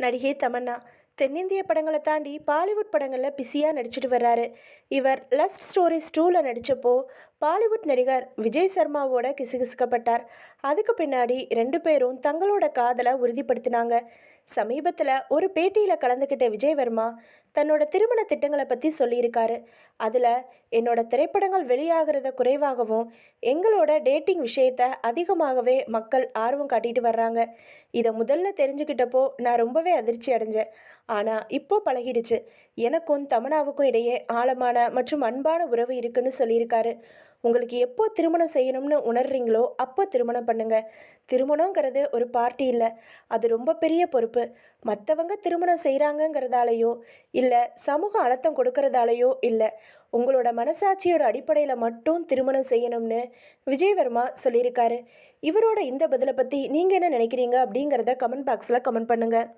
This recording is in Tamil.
நடிகை தமன்னா தென்னிந்திய படங்களை தாண்டி பாலிவுட் படங்களில் பிஸியாக நடிச்சிட்டு வர்றாரு. இவர் லஸ்ட் ஸ்டோரிஸ் 2ல் நடித்தப்போ பாலிவுட் நடிகர் விஜய் சர்மாவோட கிசுகிசுக்கப்பட்டார். அதுக்கு பின்னாடி ரெண்டு பேரும் தங்களோட காதலை உறுதிப்படுத்தினாங்க. சமீபத்தில் ஒரு பேட்டியில் கலந்துக்கிட்ட விஜய் வர்மா தன்னோட திருமண திட்டங்களை பற்றி சொல்லியிருக்காரு. அதில் என்னோட திரைப்படங்கள் வெளியாகிறத குறைவாகவும் எங்களோட டேட்டிங் விஷயத்தை அதிகமாகவே மக்கள் ஆர்வம் காட்டிட்டு வர்றாங்க. இதை முதல்ல தெரிஞ்சுக்கிட்டப்போ நான் ரொம்பவே அதிர்ச்சி அடைஞ்சேன். ஆனால் இப்போ பழகிடுச்சு. எனக்கும் தமன்னாவுக்கும் இடையே ஆழமான மற்றும் அன்பான உறவு இருக்குன்னு சொல்லியிருக்காரு. உங்களுக்கு எப்போ திருமணம் செய்யணும்னு உணர்றீங்களோ அப்போ திருமணம் பண்ணுங்க. திருமணங்கிறது ஒரு பார்ட்டி இல்லை, அது ரொம்ப பெரிய பொறுப்பு. மற்றவங்க திருமணம் செய்கிறாங்கங்கிறதாலையோ இல்லை சமூக அழுத்தம் கொடுக்கறதாலையோ இல்லை, உங்களோட மனசாட்சியோட அடிப்படையில் மட்டும் திருமணம் செய்யணும்னு விஜய் வர்மா சொல்லியிருக்காரு. இவரோட இந்த பதிலை பற்றி நீங்கள் என்ன நினைக்கிறீங்க அப்படிங்கிறத கமெண்ட் பாக்ஸில் கமெண்ட் பண்ணுங்கள்.